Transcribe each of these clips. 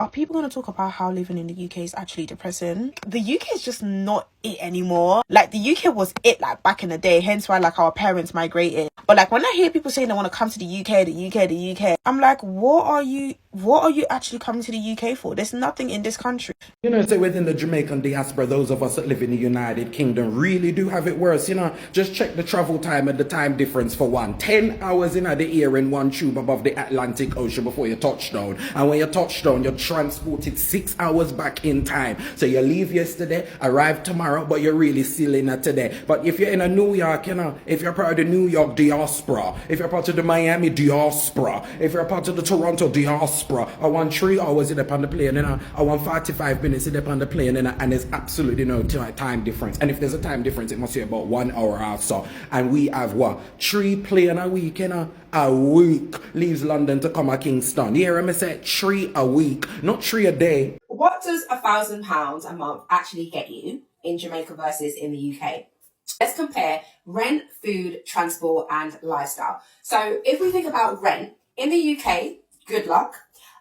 Are people going to talk about how living in the UK is actually depressing? The UK is just not it anymore. Like, the UK was it, like, back in the day, hence why, like, our parents migrated. But, like, when I hear people saying they want to come to the UK, I'm like, what are you actually coming to the UK for? There's nothing in this country. You know, so within the Jamaican diaspora, those of us that live in the United Kingdom really do have it worse. You know, just check the travel time and the time difference for one. 10 hours in the air in one tube above the Atlantic Ocean before you touch down. And when you touch down, you're transported 6 hours back in time. So you leave yesterday, arrive tomorrow, but you're really still in it today. But if you're in a New York, you know, if you're part of the New York diaspora, if you're part of the Miami diaspora, if you're part of the Toronto diaspora, I want 3 hours in upon the plane, you know, I want 45 minutes in upon the plane, you know, and there's absolutely no time difference. And if there's a time difference, it must be about 1 hour or so. And we have what? 3 plane a week, you know, a week leaves London to come to Kingston. You hear me say 3 a week, not 3 a day. What does £1,000 a month actually get you in Jamaica versus in the UK? Let's compare rent, food, transport, and lifestyle. So if we think about rent, in the UK, good luck.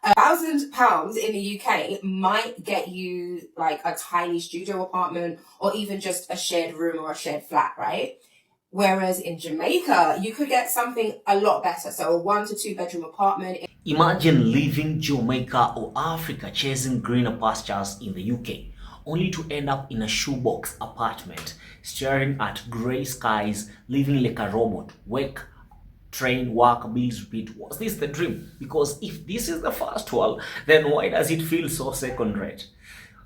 £1,000 in the UK might get you like a tiny studio apartment or even just a shared room or a shared flat, right? Whereas in Jamaica, you could get something a lot better. So a 1 to 2 bedroom apartment. Imagine leaving Jamaica or Africa chasing greener pastures in the UK, only to end up in a shoebox apartment, staring at grey skies, living like a robot. Wake, train, work, bills, repeat. Was this the dream? Because if this is the first world, then why does it feel so second rate?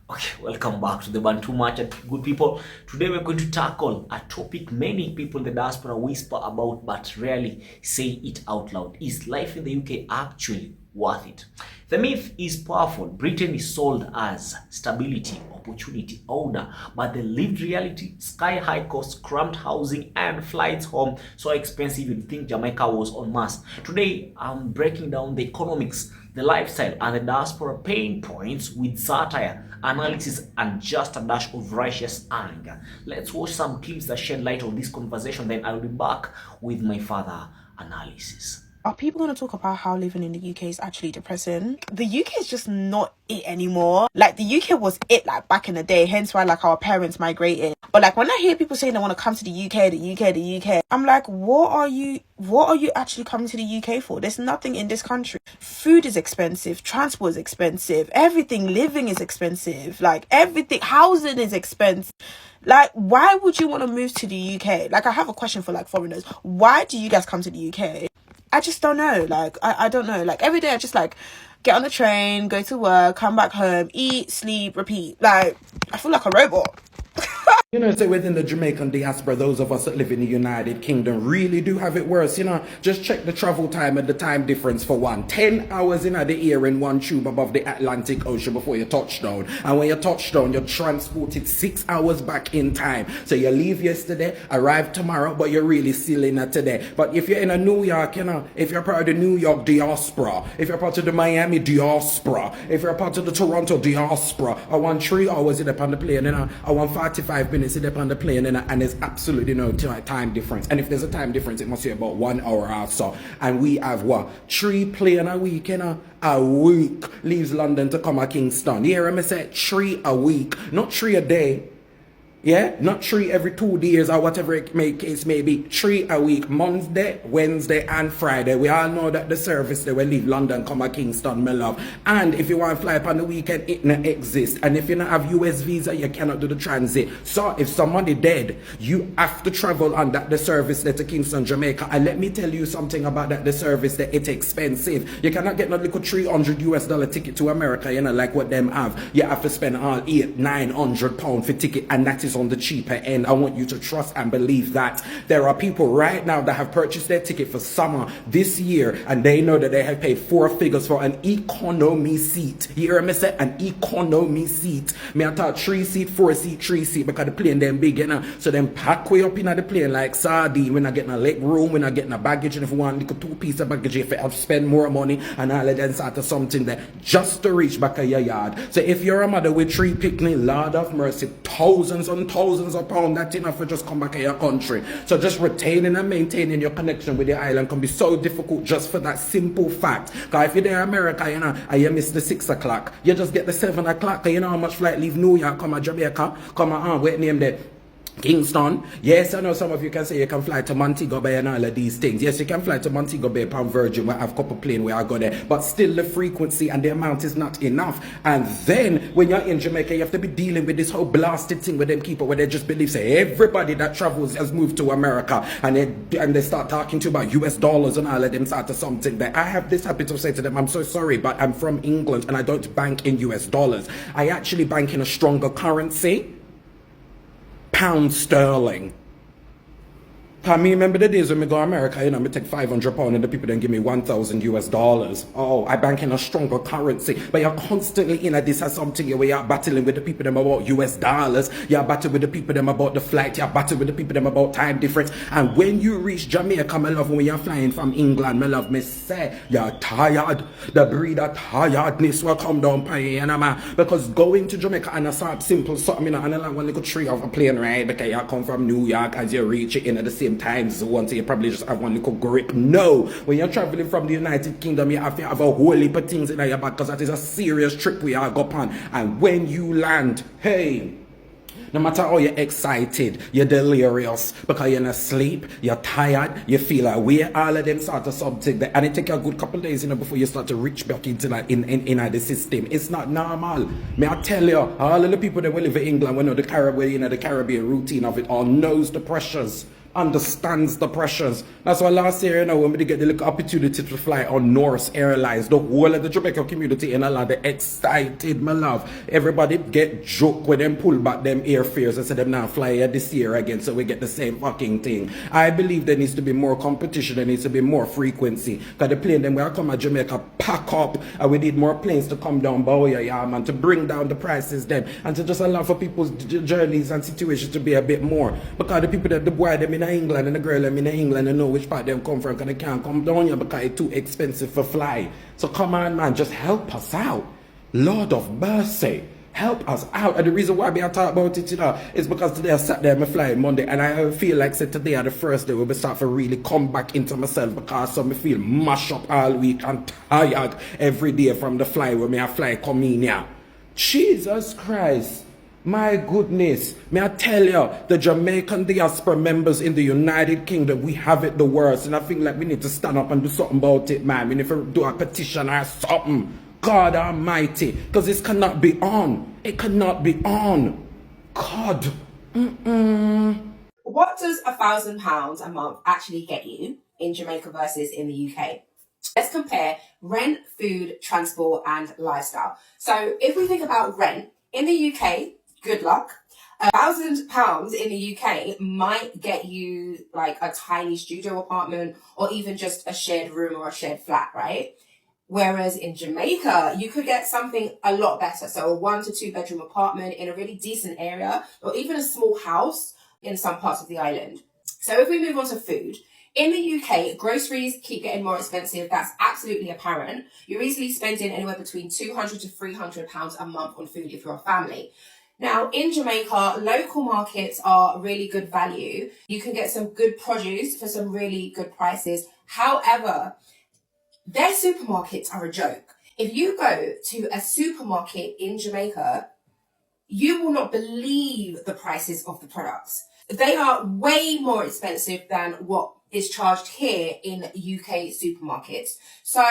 Okay, welcome back to the Bantu Market, good people. Today we're going to tackle a topic many people in the diaspora whisper about but rarely say it out loud. Is life in the UK actually worth it? The myth is powerful. Britain is sold as stability, opportunity, order, but the lived reality, sky-high costs, cramped housing, and flights home so expensive you'd think Jamaica was on Mars. Today, I'm breaking down the economics, the lifestyle, and the diaspora pain points with satire, analysis, and just a dash of righteous anger. Let's watch some clips that shed light on this conversation, then I'll be back with my further analysis. Are people going to talk about how living in the UK is actually depressing? The UK is just not it anymore. Like, the UK was it, like, back in the day, hence why, like, our parents migrated. But, like, when I hear people saying they want to come to the UK, I'm like, what are you actually coming to the UK for? There's nothing in this country. Food is expensive, transport is expensive, everything, living is expensive, like, everything, housing is expensive. Like, why would you want to move to the UK? Like, I have a question for, like, foreigners. Why do you guys come to the UK? I just don't know. Like, I don't know. Like, every day I just, like, get on the train, go to work, come back home, eat, sleep, repeat. Like, I feel like a robot. You know, so within the Jamaican diaspora, those of us that live in the United Kingdom really do have it worse. You know, just check the travel time and the time difference for one. 10 hours in the air in one tube above the Atlantic Ocean before you touch down. And when you touch down, you're transported 6 hours back in time. So you leave yesterday, arrive tomorrow, but you're really still in it today. But if you're in a New York, you know, if you're part of the New York diaspora, if you're part of the Miami diaspora, if you're part of the Toronto diaspora, I want 3 hours in upon the plane, you know, I want 45 minutes in upon the plane, and there's absolutely no time difference. And if there's a time difference, it must be about 1 hour or so. And we have what? 3 plane a week, you know, a week leaves London to come to Kingston. You hear me say 3 a week, not 3 a day. Yeah, not 3 every 2 days or whatever case may be. 3 a week, Monday, Wednesday, and Friday. We all know that the service they will leave London, come to Kingston, my love. And if you want to fly up on the weekend, it not exist. And if you don't have US visa, you cannot do the transit. So if somebody dead, you have to travel on that the service there to Kingston, Jamaica. And let me tell you something about that the service that it's expensive. You cannot get no little $300 ticket to America, you know, like what them have. You have to spend all £800-900 for ticket, and that is on the cheaper end. I want you to trust and believe that. There are people right now that have purchased their ticket for summer this year, and they know that they have paid 4 figures for an economy seat. You hear me say an economy seat? Me I thought 3 seat, 4 seat, 3 seat, because the plane them big, you know. So them pack way up in the plane like sardine. We're not getting a leg room, we're not getting a baggage, and if we want little 2 piece of baggage, if you have to spend more money and all of that sort of something there just to reach back of your yard. So if you're a mother with 3 picnic, Lord of mercy, thousands on thousands of pounds. That's enough for just come back to your country. So just retaining and maintaining your connection with the island can be so difficult just for that simple fact. Because if you're there in America, you know, and you miss the 6 o'clock, you just get the 7 o'clock. You know how much flight leave New York, come to Jamaica, come on, wait name there. Kingston. Yes, I know some of you can say you can fly to Montego Bay and all of these things. Yes, you can fly to Montego Bay, Palm Virgin, where I have a couple plane where I go there. But still the frequency and the amount is not enough. And then when you're in Jamaica, you have to be dealing with this whole blasted thing with them people where they just believe, say, everybody that travels has moved to America. And they start talking to you about US dollars and all of them sort of something. That I have this habit of saying to them, I'm so sorry, but I'm from England and I don't bank in US dollars. I actually bank in a stronger currency. Pound sterling. Cause me remember the days when me go to America, you know, me take £500 and the people then give me 1,000 US dollars. Oh, I bank in a stronger currency. But you're constantly in this as something where you're battling with the people them about US dollars. You're battling with the people them about the flight. You're battling with the people them about time difference. And when you reach Jamaica, my love, when you're flying from England, my love, me say, you're tired. The breed of tiredness will come down by you, man. Because going to Jamaica and a sort of simple something, you know, and like one little tree of a plane ride because you come from New York as you reach it in at the same times once you probably just have one little grip. No, when you're traveling from the United Kingdom, you have to have a whole heap of things in your back because that is a serious trip we are go on. And when you land, hey, no matter how you're excited, you're delirious because you're not asleep, you're tired, you feel away, all of them sort of something that, and it take a good couple of days, you know, before you start to reach back into that in the system. It's not normal. May I tell you, all of the people that will live in England, we know the Caribbean, you know, the Caribbean routine of it all, knows the pressures, understands the pressures. That's why last year, you know, when we get the little opportunity to fly on Norse Airlines, the whole of the Jamaican community in a lot of excited, my love. Everybody get joke when them pull back them airfares and say them now fly here this year again, so we get the same fucking thing. I believe there needs to be more competition, there needs to be more frequency. Because the plane them will come at Jamaica pack up, and we need more planes to come down Boya, yeah, man, to bring down the prices them, and to just allow for people's journeys and situations to be a bit more. Because the people that the boy them in England and the girl them in England and know which part them come from, because they can't come down here because it's too expensive for fly. So come on, man, just help us out. Lord of mercy, help us out. And the reason why I talk about it, you know, is because today I sat there and I fly Monday, and I feel like say today are the first day where we start to really come back into myself, because so me feel mash up all week and tired every day from the fly where me I fly come in here. Jesus Christ. My goodness, may I tell you, the Jamaican diaspora members in the United Kingdom, we have it the worst. And I think like we need to stand up and do something about it, man. We need to do a petition or something. God Almighty, because this cannot be on. It cannot be on. God. What does £1,000 a month actually get you in Jamaica versus in the UK? Let's compare rent, food, transport, and lifestyle. So if we think about rent, in the UK, good luck. £1,000 in the UK might get you like a tiny studio apartment or even just a shared room or a shared flat, right? Whereas in Jamaica, you could get something a lot better. So a 1 to 2 bedroom apartment in a really decent area, or even a small house in some parts of the island. So if we move on to food, in the UK, groceries keep getting more expensive. That's absolutely apparent. You're easily spending anywhere between £200 to £300 a month on food if you're a family. Now, in Jamaica, local markets are really good value. You can get some good produce for some really good prices. However, their supermarkets are a joke. If you go to a supermarket in Jamaica, you will not believe the prices of the products. They are way more expensive than what is charged here in UK supermarkets. So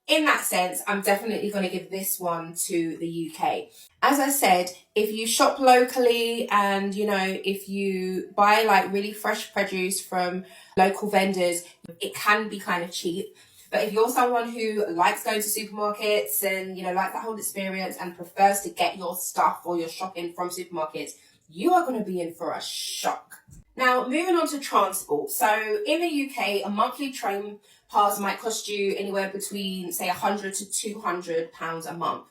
in that sense, I'm definitely going to give this one to the UK. As I said, if you shop locally and, you know, if you buy like really fresh produce from local vendors, it can be kind of cheap. But if you're someone who likes going to supermarkets and, you know, like that whole experience and prefers to get your stuff or your shopping from supermarkets, you are going to be in for a shock. Now, moving on to transport. So in the UK, a monthly train pass might cost you anywhere between, say, £100 to £200 a month.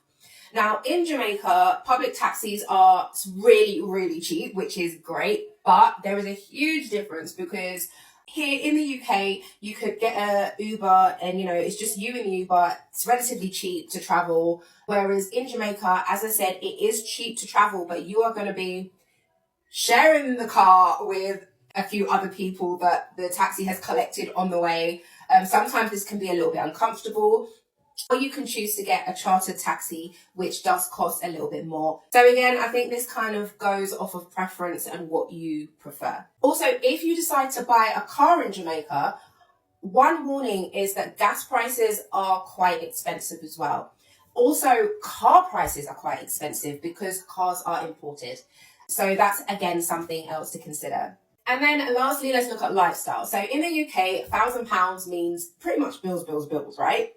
Now, in Jamaica, public taxis are really, really cheap, which is great. But there is a huge difference because here in the UK, you could get a Uber and, you know, it's just you and you, but it's relatively cheap to travel. Whereas in Jamaica, as I said, it is cheap to travel, but you are going to be sharing the car with a few other people that the taxi has collected on the way. Sometimes this can be a little bit uncomfortable. Or you can choose to get a chartered taxi, which does cost a little bit more. So again, I think this kind of goes off of preference and what you prefer. Also, if you decide to buy a car in Jamaica, one warning is that gas prices are quite expensive as well. Also, car prices are quite expensive because cars are imported. So that's, again, something else to consider. And then lastly, let's look at lifestyle. So in the UK, £1,000 means pretty much bills, right?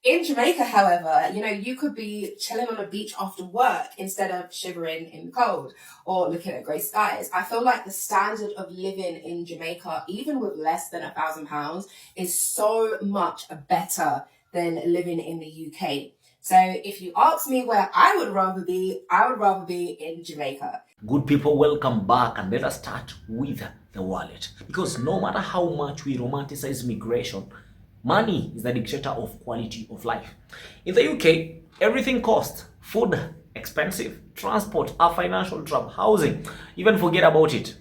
In Jamaica, however, you could be chilling on a beach after work instead of shivering in the cold or looking at grey skies. I feel like the standard of living in Jamaica, even with less than £1,000, is so much better than living in the UK. So if you ask me where I would rather be in Jamaica. Good people, welcome back, and let us start with the wallet. Because no matter how much we romanticize migration, money is the dictator of quality of life. In the UK, everything costs. Food, expensive. Transport, a financial trap. Housing, even forget about it.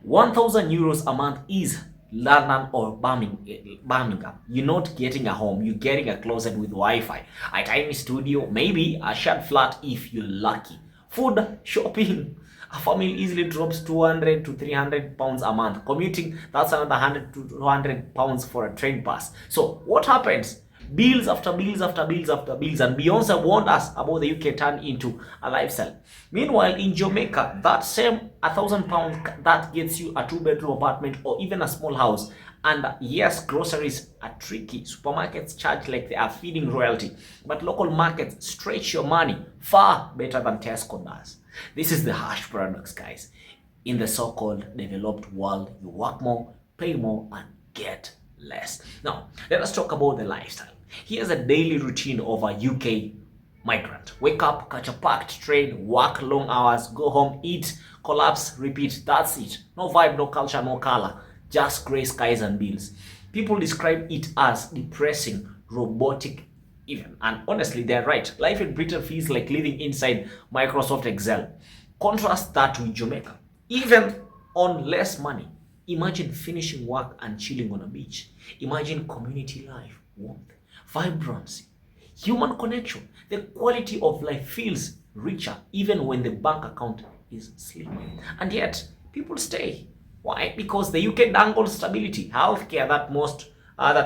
1,000 euros a month is London or Birmingham. You're not getting a home, you're getting a closet with Wi-Fi, a tiny studio, maybe a shared flat if you're lucky. Food, shopping. A family easily drops 200 to 300 pounds a month. Commuting, that's another 100 to 200 pounds for a train pass. So what happens? Bills after bills after bills after bills. And Beyonce warned us about the UK turn into a lifestyle. Meanwhile, in Jamaica, that same £1,000 that gets you a 2-bedroom apartment or even a small house. And yes, groceries are tricky. Supermarkets charge like they are feeding royalty. But local markets stretch your money far better than Tesco does. This is the harsh paradox, guys. In the so-called developed world, you work more, pay more, and get less. Now, let us talk about the lifestyle. Here's a daily routine of a UK migrant. Wake up, catch a packed train, work long hours, go home, eat, collapse, repeat. That's it. No vibe, no culture, no color. Just grey skies and bills. People describe it as depressing, robotic, even. And honestly, they're right. Life in Britain feels like living inside Microsoft Excel. Contrast that with Jamaica. Even on less money. Imagine finishing work and chilling on a beach. Imagine community life, warmth, vibrancy, human connection. The quality of life feels richer even when the bank account is slim. And yet, people stay. Why? Because the UK dangles stability, healthcare that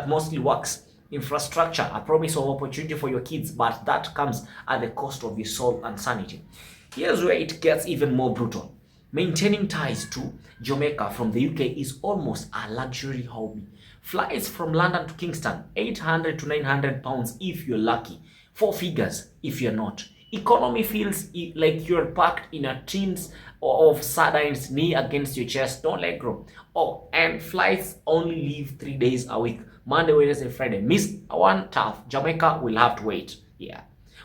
mostly works, infrastructure, a promise of opportunity for your kids, but that comes at the cost of your soul and sanity. Here's where it gets even more brutal. Maintaining ties to Jamaica from the UK is almost a luxury hobby. Flights from London to Kingston, 800 to 900 pounds if you're lucky, 4 figures if you're not. Economy feels like you're packed in a tins of sardines, knee against your chest, don't let go. Oh, and flights only leave 3 days a week. Monday, Wednesday, Friday. Miss one, tough. Jamaica will have to wait. Yeah.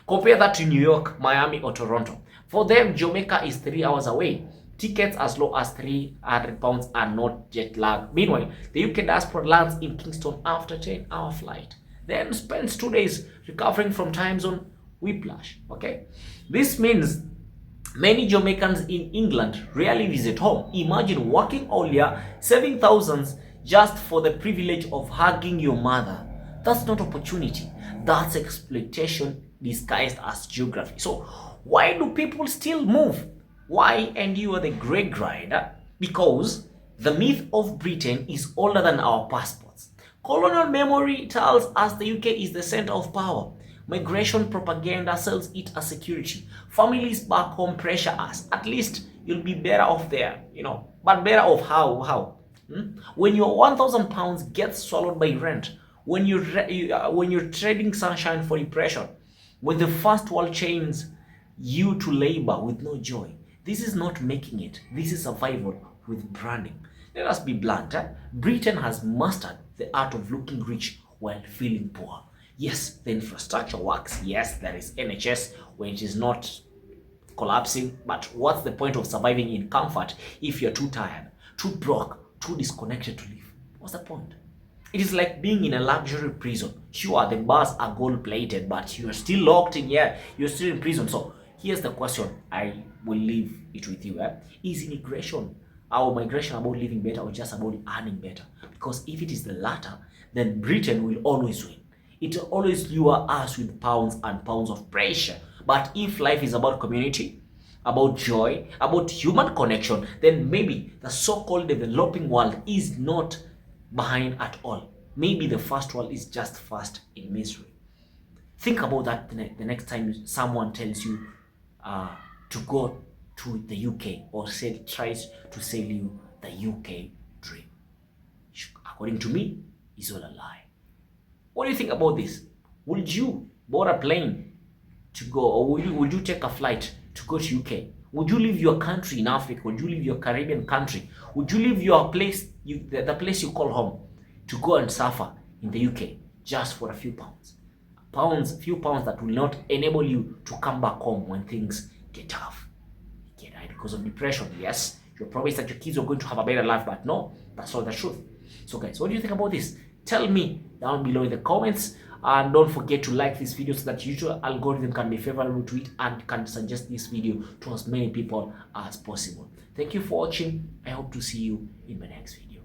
Compare that to New York, Miami, or Toronto. For them, Jamaica is 3 hours away. Tickets as low as £300 are not jet lag. Meanwhile, the UK diaspora lands in Kingston after 10-hour flight. Then spends 2 days recovering from time zone whiplash. Okay, this means many Jamaicans in England rarely visit home. Imagine working all year, saving thousands just for the privilege of hugging your mother. That's not opportunity. That's exploitation disguised as geography. So why do people still move? Why endure the Grey Grind? Because the myth of Britain is older than our passports. Colonial memory tells us the UK is the center of power. Migration propaganda sells it as security. Families back home pressure us. At least you'll be better off there, But better off how? When your £1,000 gets swallowed by rent, when you're trading sunshine for depression, when the first world chains you to labor with no joy. This is not making it. This is survival with branding. Let us be blunt. Britain has mastered the art of looking rich while feeling poor. Yes, the infrastructure works. Yes, there is NHS when it is not collapsing. But what's the point of surviving in comfort if you're too tired, too broke, too disconnected to live? What's the point? It is like being in a luxury prison. Sure, the bars are gold-plated, but you're still locked in here. You're still in prison. So Here's the question, I will leave it with you. Is immigration or migration about living better or just about earning better? Because if it is the latter, then Britain will always win. It will always lure us with pounds and pounds of pressure. But if life is about community, about joy, about human connection, then maybe the so-called developing world is not behind at all. Maybe the first world is just first in misery. Think about that the next time someone tells you to go to the UK or tries to sell you the UK dream. According to me, it's all a lie. What do you think about this? Would you board a plane to go, or would you take a flight to go to UK? Would you leave your country in Africa? Would you leave your Caribbean country? Would you leave your place, the place you call home, to go and suffer in the UK just for a few pounds? Few pounds that will not enable you to come back home when things get tough. You get because of depression. Yes, you promised that your kids are going to have a better life, but no, that's not the truth. So guys, what do you think about this? Tell me down below in the comments, and don't forget to like this video so that YouTube algorithm can be favorable to it and can suggest this video to as many people as possible. Thank you for watching. I hope to see you in my next video.